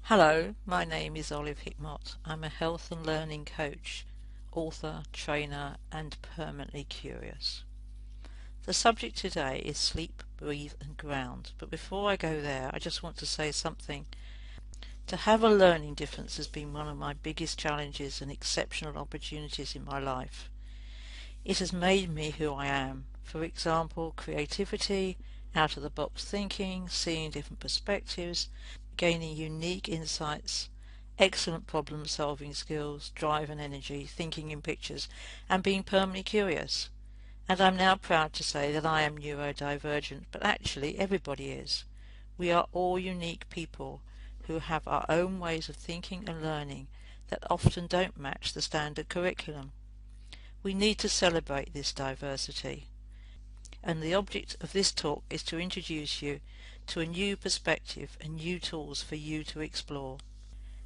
Hello, my name is Olive Hickmott. I'm a health and learning coach, author, trainer, and permanently curious. The subject today is sleep, breathe, and ground. But before I go there, I just want to say something. To have a learning difference has been one of my biggest challenges and exceptional opportunities in my life. It has made me who I am. For example, creativity, out-of-the-box thinking, seeing different perspectives, gaining unique insights, excellent problem-solving skills, drive and energy, thinking in pictures, and being permanently curious. And I'm now proud to say that I am neurodivergent, but actually everybody is. We are all unique people who have our own ways of thinking and learning that often don't match the standard curriculum. We need to celebrate this diversity. And the object of this talk is to introduce you to a new perspective and new tools for you to explore.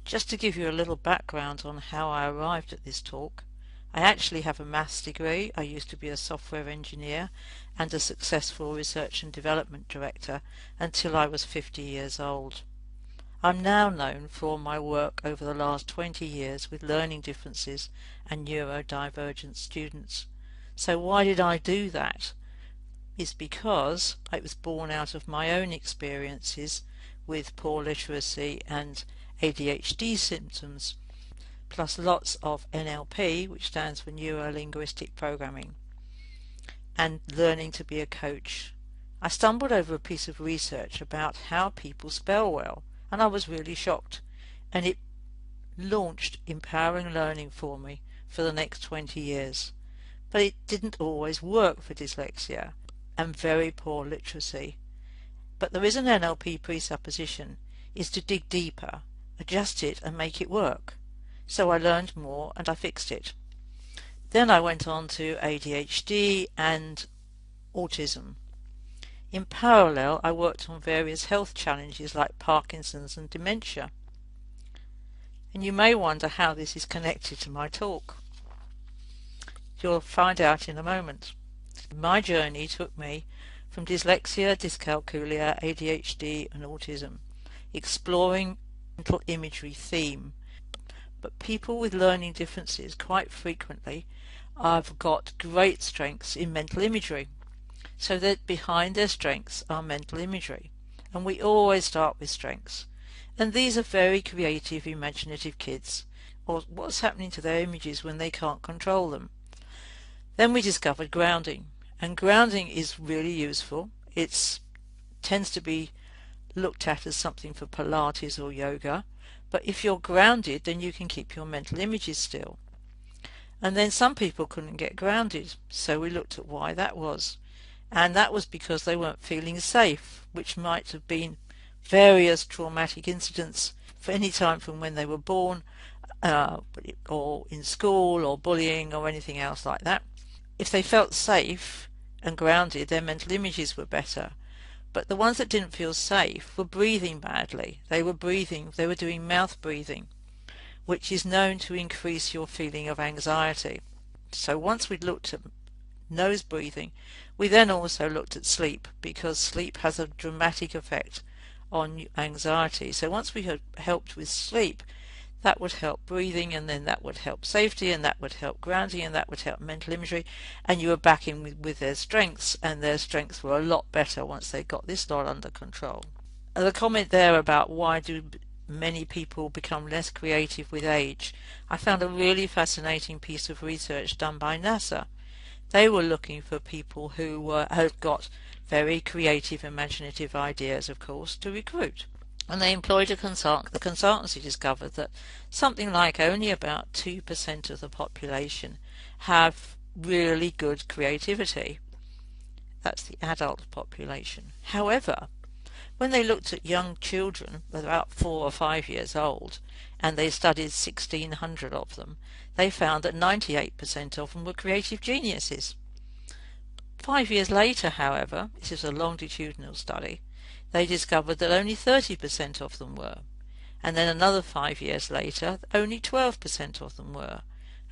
Just to give you a little background on how I arrived at this talk, I actually have a maths degree. I used to be a software engineer and a successful research and development director until I was 50 years old. I'm now known for my work over the last 20 years with learning differences and neurodivergent students. So why did I do that? It's because it was born out of my own experiences with poor literacy and ADHD symptoms, plus lots of NLP, which stands for Neuro-Linguistic Programming, and learning to be a coach. I stumbled over a piece of research about how people spell well, and I was really shocked, and it launched empowering learning for me for the next 20 years. But it didn't always work for dyslexia and very poor literacy. But there is an NLP presupposition, is to dig deeper, adjust it and make it work. So I learned more and I fixed it. Then I went on to ADHD and autism. In parallel, I worked on various health challenges like Parkinson's and dementia. And you may wonder how this is connected to my talk. You'll find out in a moment. My journey took me from dyslexia, dyscalculia, ADHD and autism, exploring mental imagery theme. But people with learning differences quite frequently have got great strengths in mental imagery, so that behind their strengths are mental imagery. And we always start with strengths. And these are very creative, imaginative kids, or what's happening to their images when they can't control them. Then we discovered grounding, and grounding is really useful. It tends to be looked at as something for Pilates or yoga, but if you're grounded, then you can keep your mental images still. And then some people couldn't get grounded, so we looked at why that was. And that was because they weren't feeling safe, which might have been various traumatic incidents for any time from when they were born, or in school, or bullying, or anything else like that. If they felt safe and grounded, their mental images were better. But the ones that didn't feel safe were breathing badly. They were doing mouth breathing, which is known to increase your feeling of anxiety. So once we'd looked at nose breathing, we then also looked at sleep, because sleep has a dramatic effect on anxiety. So once we had helped with sleep, that would help breathing, and then that would help safety, and that would help grounding, and that would help mental imagery, and you were back in with their strengths, and their strengths were a lot better once they got this lot under control. The comment there about why do many people become less creative with age, I found a really fascinating piece of research done by NASA. They were looking for people who had got very creative, imaginative ideas, of course, to recruit. And they employed a consultant. The consultancy discovered that something like only about 2% of the population have really good creativity. That's the adult population. However, when they looked at young children, about 4 or 5 years old, and they studied 1,600 of them, they found that 98% of them were creative geniuses. 5 years later, however, this is a longitudinal study, they discovered that only 30% of them were. And then another 5 years later, only 12% of them were.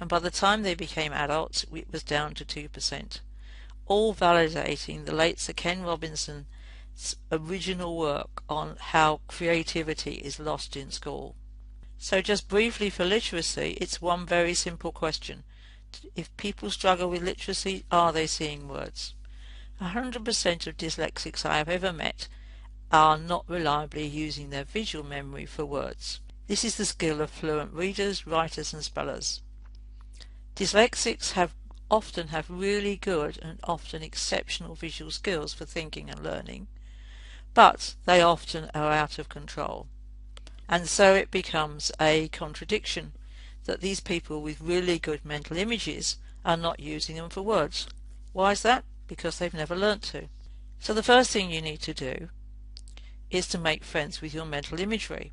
And by the time they became adults, it was down to 2%. All validating the late Sir Ken Robinson original work on how creativity is lost in school. So just briefly for literacy, it's one very simple question. If people struggle with literacy, are they seeing words? 100% of dyslexics I have ever met are not reliably using their visual memory for words. This is the skill of fluent readers, writers and spellers. Dyslexics often have really good and often exceptional visual skills for thinking and learning, but they often are out of control. And so it becomes a contradiction that these people with really good mental images are not using them for words. Why is that? Because they've never learnt to. So the first thing you need to do is to make friends with your mental imagery.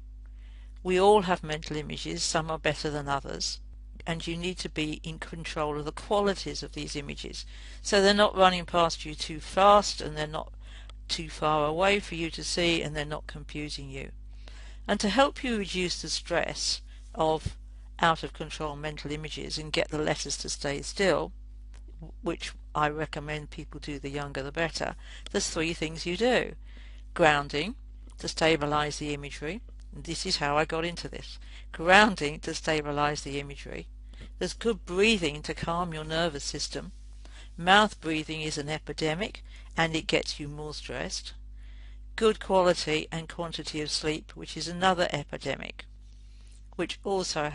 We all have mental images, some are better than others, and you need to be in control of the qualities of these images. So they're not running past you too fast, and they're not too far away for you to see, and they're not confusing you. And to help you reduce the stress of out of control mental images and get the letters to stay still, which I recommend people do, the younger the better, there's 3 things you do. Grounding, to stabilize the imagery. This is how I got into this. Grounding to stabilize the imagery. There's good breathing to calm your nervous system. Mouth breathing is an epidemic and it gets you more stressed. Good quality and quantity of sleep, which is another epidemic, which also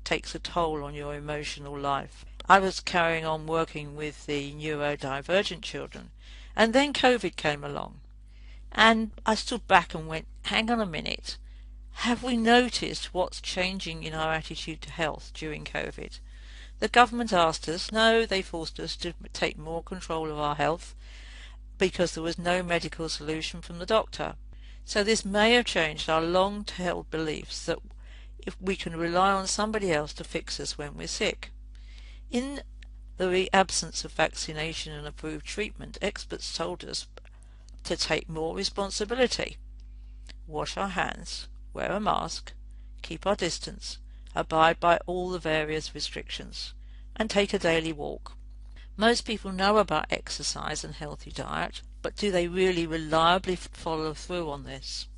takes a toll on your emotional life. I was carrying on working with the neurodivergent children, and then COVID came along. And I stood back and went, hang on a minute, have we noticed what's changing in our attitude to health during COVID? The government asked us, no, they forced us to take more control of our health because there was no medical solution from the doctor. So this may have changed our long-held beliefs that if we can rely on somebody else to fix us when we're sick. In the absence of vaccination and approved treatment, experts told us to take more responsibility. Wash our hands, wear a mask, keep our distance, abide by all the various restrictions, and take a daily walk. Most people know about exercise and healthy diet, but do they really reliably follow through on this?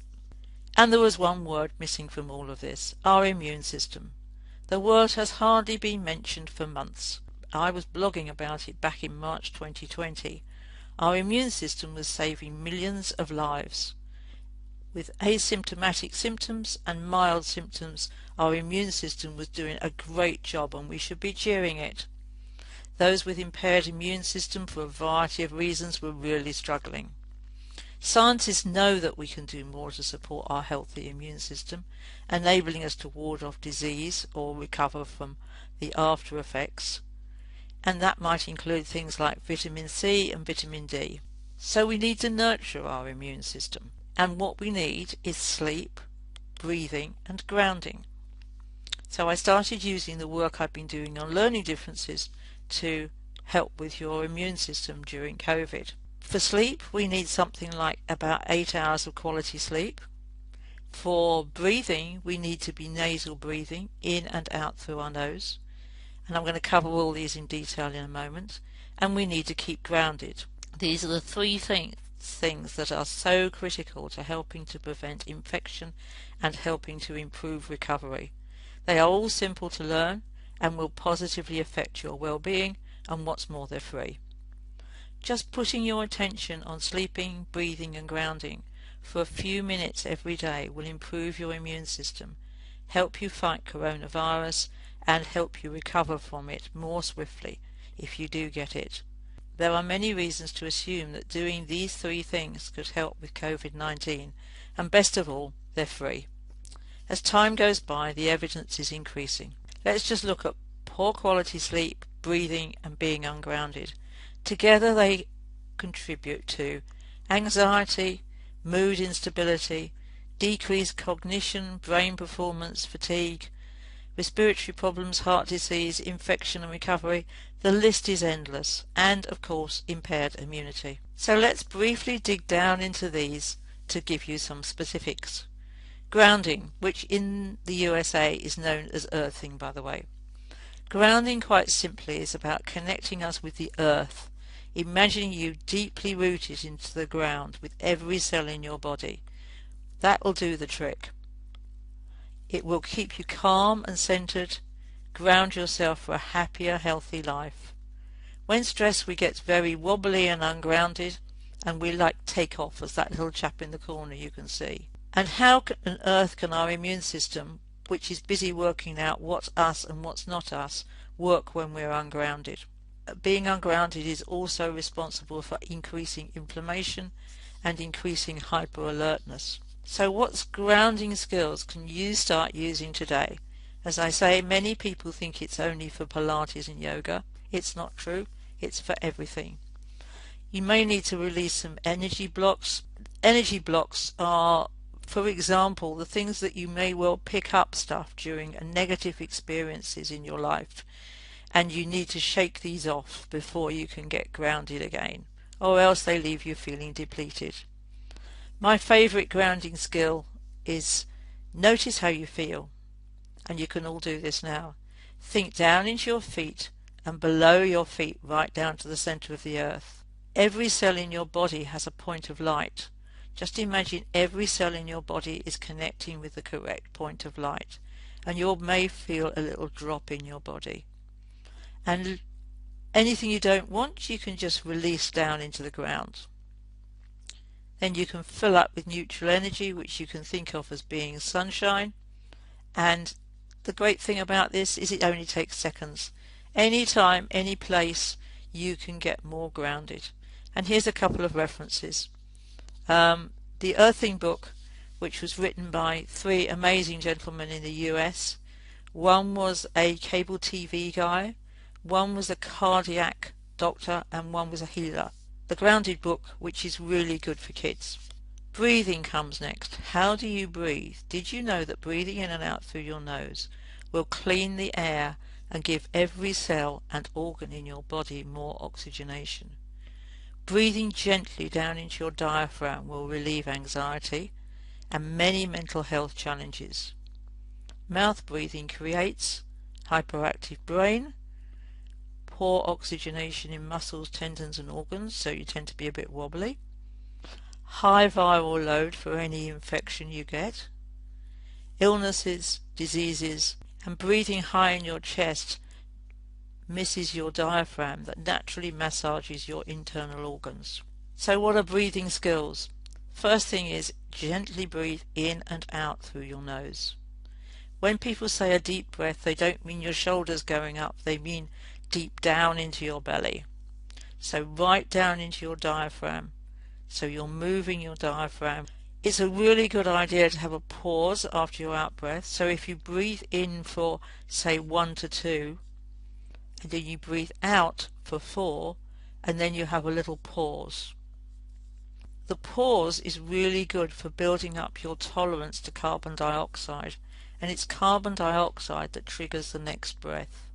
And there was one word missing from all of this, our immune system. The word has hardly been mentioned for months. I was blogging about it back in March 2020. Our immune system was saving millions of lives. With asymptomatic symptoms and mild symptoms, our immune system was doing a great job and we should be cheering it. Those with impaired immune system for a variety of reasons were really struggling. Scientists know that we can do more to support our healthy immune system, enabling us to ward off disease or recover from the after effects, and that might include things like vitamin C and vitamin D. So we need to nurture our immune system, and what we need is sleep, breathing and grounding. So I started using the work I've been doing on learning differences to help with your immune system during COVID. For sleep, we need something like about 8 hours of quality sleep. For breathing, we need to be nasal breathing, in and out through our nose. And I'm going to cover all these in detail in a moment. And we need to keep grounded. These are the 3 things that are so critical to helping to prevent infection and helping to improve recovery. They are all simple to learn and will positively affect your well-being, and what's more, they're free. Just putting your attention on sleeping, breathing and grounding for a few minutes every day will improve your immune system, help you fight coronavirus and help you recover from it more swiftly if you do get it. There are many reasons to assume that doing these 3 things could help with COVID-19, and best of all, they're free. As time goes by, the evidence is increasing. Let's just look at poor quality sleep, breathing and being ungrounded. Together they contribute to anxiety, mood instability, decreased cognition, brain performance, fatigue, respiratory problems, heart disease, infection and recovery. The list is endless, and of course impaired immunity. So let's briefly dig down into these to give you some specifics. Grounding, which in the USA is known as earthing, by the way. Grounding, quite simply, is about connecting us with the earth Imagine you deeply rooted into the ground with every cell in your body. That will do the trick. It will keep you calm and centered, ground yourself for a happier, healthy life. When stressed, we get very wobbly and ungrounded, and we like take off, as that little chap in the corner you can see. And how on earth can our immune system, which is busy working out what's us and what's not us, work when we're ungrounded? Being ungrounded is also responsible for increasing inflammation and increasing hyper-alertness. So what grounding skills can you start using today? As I say, many people think it's only for Pilates and yoga. It's not true. It's for everything. You may need to release some energy blocks. Energy blocks are, for example, the things that you may well pick up stuff during negative experiences in your life, and you need to shake these off before you can get grounded again, or else they leave you feeling depleted. My favourite grounding skill is notice how you feel, and you can all do this now. Think down into your feet and below your feet right down to the centre of the earth. Every cell in your body has a point of light. Just imagine every cell in your body is connecting with the correct point of light, and you may feel a little drop in your body. And anything you don't want, you can just release down into the ground. Then you can fill up with neutral energy, which you can think of as being sunshine. And the great thing about this is it only takes seconds. Anytime, any place, you can get more grounded. And here's a couple of references. The Earthing book, which was written by 3 amazing gentlemen in the US. One was a cable TV guy, one was a cardiac doctor, and one was a healer. The Grounded book, which is really good for kids. Breathing comes next. How do you breathe? Did you know that breathing in and out through your nose will clean the air and give every cell and organ in your body more oxygenation? Breathing gently down into your diaphragm will relieve anxiety and many mental health challenges. Mouth breathing creates hyperactive brain, poor oxygenation in muscles, tendons and organs, so you tend to be a bit wobbly. High viral load for any infection you get. Illnesses, diseases, and breathing high in your chest misses your diaphragm that naturally massages your internal organs. So what are breathing skills? First thing is gently breathe in and out through your nose. When people say a deep breath, they don't mean your shoulders going up, they mean deep down into your belly. So right down into your diaphragm. So you're moving your diaphragm. It's a really good idea to have a pause after your out-breath. So if you breathe in for, say, 1 to 2, and then you breathe out for 4, and then you have a little pause. The pause is really good for building up your tolerance to carbon dioxide, and it's carbon dioxide that triggers the next breath.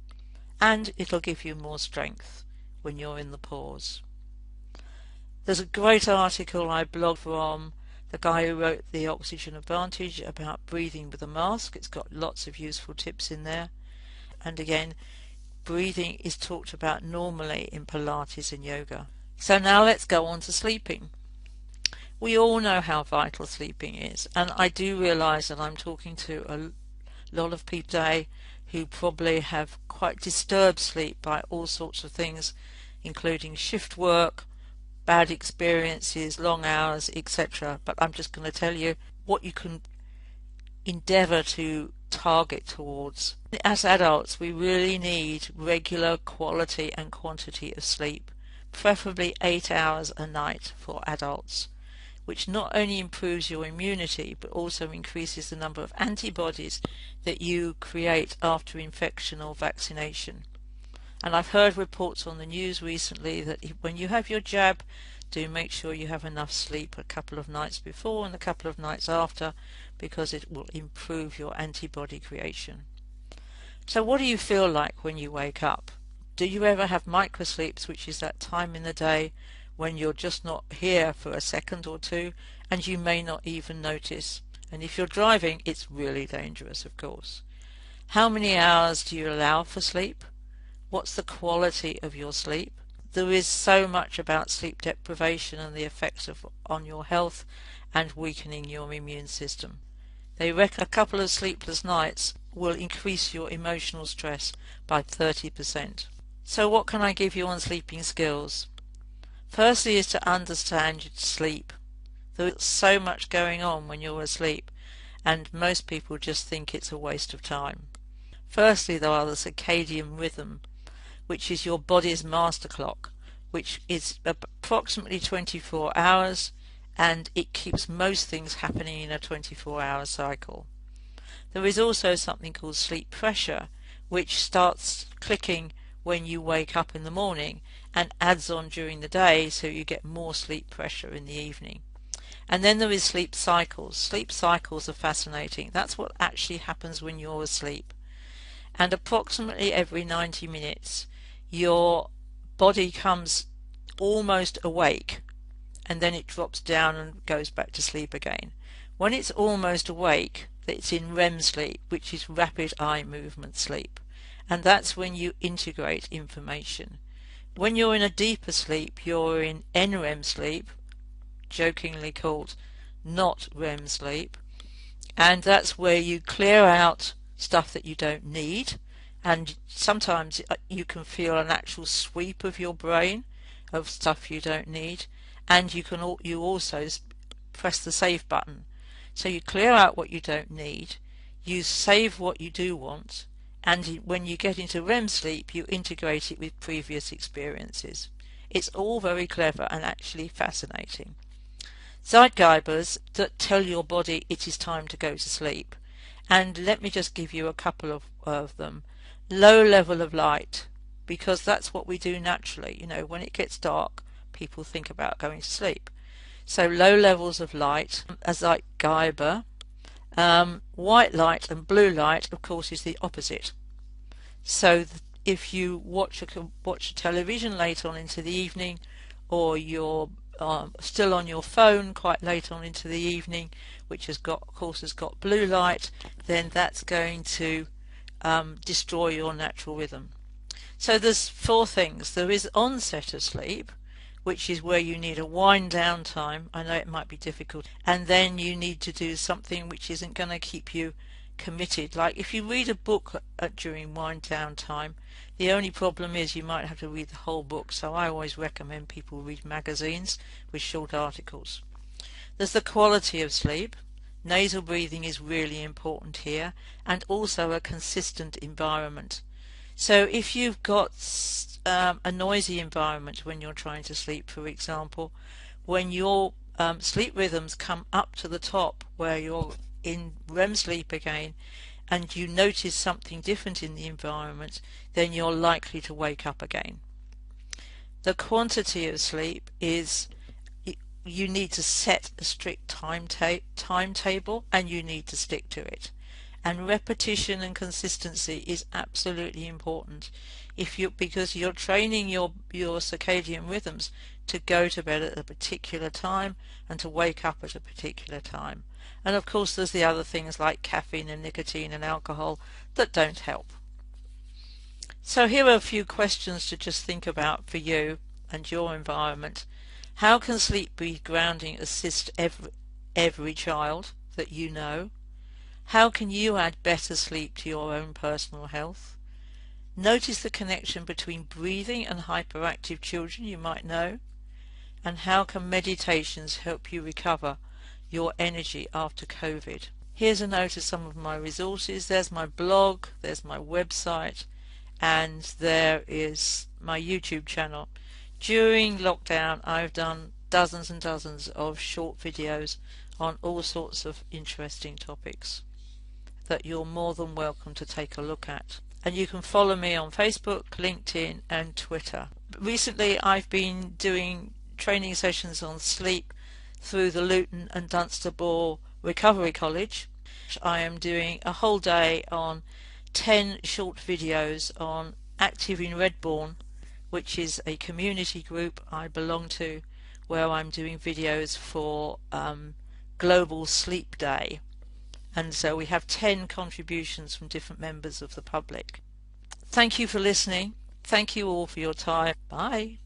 And it'll give you more strength when you're in the pause. There's a great article I blogged from the guy who wrote The Oxygen Advantage about breathing with a mask. It's got lots of useful tips in there. And again, breathing is talked about normally in Pilates and yoga. So now let's go on to sleeping. We all know how vital sleeping is, and I do realise that I'm talking to a lot of people today who probably have quite disturbed sleep by all sorts of things, including shift work, bad experiences, long hours, etc. But I'm just going to tell you what you can endeavour to target towards. As adults, we really need regular quality and quantity of sleep, preferably 8 hours a night for adults, which not only improves your immunity but also increases the number of antibodies that you create after infection or vaccination. And I've heard reports on the news recently that when you have your jab, do make sure you have enough sleep a couple of nights before and a couple of nights after, because it will improve your antibody creation. So what do you feel like when you wake up? Do you ever have microsleeps, which is that time in the day when you're just not here for a second or two and you may not even notice? And if you're driving, it's really dangerous, of course. How many hours do you allow for sleep? What's the quality of your sleep? There is so much about sleep deprivation and the effects on your health and weakening your immune system. They reckon a couple of sleepless nights will increase your emotional stress by 30%. So what can I give you on sleeping skills? Firstly is to understand your sleep. There's so much going on when you're asleep, and most people just think it's a waste of time. Firstly, there are the circadian rhythm, which is your body's master clock, which is approximately 24 hours, and it keeps most things happening in a 24-hour cycle. There is also something called sleep pressure, which starts clicking when you wake up in the morning and adds on during the day, so you get more sleep pressure in the evening. And then there is sleep cycles. Sleep cycles are fascinating. That's what actually happens when you're asleep. And approximately every 90 minutes, your body comes almost awake, and then it drops down and goes back to sleep again. When it's almost awake, it's in REM sleep, which is rapid eye movement sleep, and that's when you integrate information. When you're in a deeper sleep, you're in NREM sleep, jokingly called not REM sleep, and that's where you clear out stuff that you don't need, and sometimes you can feel an actual sweep of your brain of stuff you don't need, and you also press the save button. So you clear out what you don't need, you save what you do want, and when you get into REM sleep you integrate it with previous experiences. It's all very clever and actually fascinating. Zeitgebers that tell your body it is time to go to sleep. And let me just give you a couple of them. Low level of light, because that's what we do naturally. You know, when it gets dark, people think about going to sleep. So low levels of light, a Zeitgeber. White light and blue light, of course, is the opposite. So if you watch a television late on into the evening, or you're still on your phone quite late on into the evening, which of course has got blue light, then that's going to destroy your natural rhythm. So there's four things. There is onset of sleep, which is where you need a wind down time. I know it might be difficult, and then you need to do something which isn't going to keep you committed. Like if you read a book during wind down time, the only problem is you might have to read the whole book, so I always recommend people read magazines with short articles. There's the quality of sleep. Nasal breathing is really important here, and also a consistent environment. So if you've got a noisy environment when you're trying to sleep, for example, when your sleep rhythms come up to the top where you're in REM sleep again, and you notice something different in the environment, then you're likely to wake up again. The quantity of sleep is you need to set a strict timetable, and you need to stick to it. And repetition and consistency is absolutely important because you're training your circadian rhythms to go to bed at a particular time and to wake up at a particular time. And of course there's the other things like caffeine and nicotine and alcohol that don't help. So here are a few questions to just think about for you and your environment. How can sleep grounding assist every child that you know? How can you add better sleep to your own personal health? Notice the connection between breathing and hyperactive children you might know. And how can meditations help you recover your energy after COVID? Here's a note of some of my resources. There's my blog, there's my website, and there is my YouTube channel. During lockdown I've done dozens and dozens of short videos on all sorts of interesting topics that you're more than welcome to take a look at. And you can follow me on Facebook, LinkedIn and Twitter. Recently I've been doing training sessions on sleep through the Luton and Dunstable Recovery College. I am doing a whole day on 10 short videos on Active in Redbourne, which is a community group I belong to, where I'm doing videos for Global Sleep Day. And so we have 10 contributions from different members of the public. Thank you for listening. Thank you all for your time. Bye.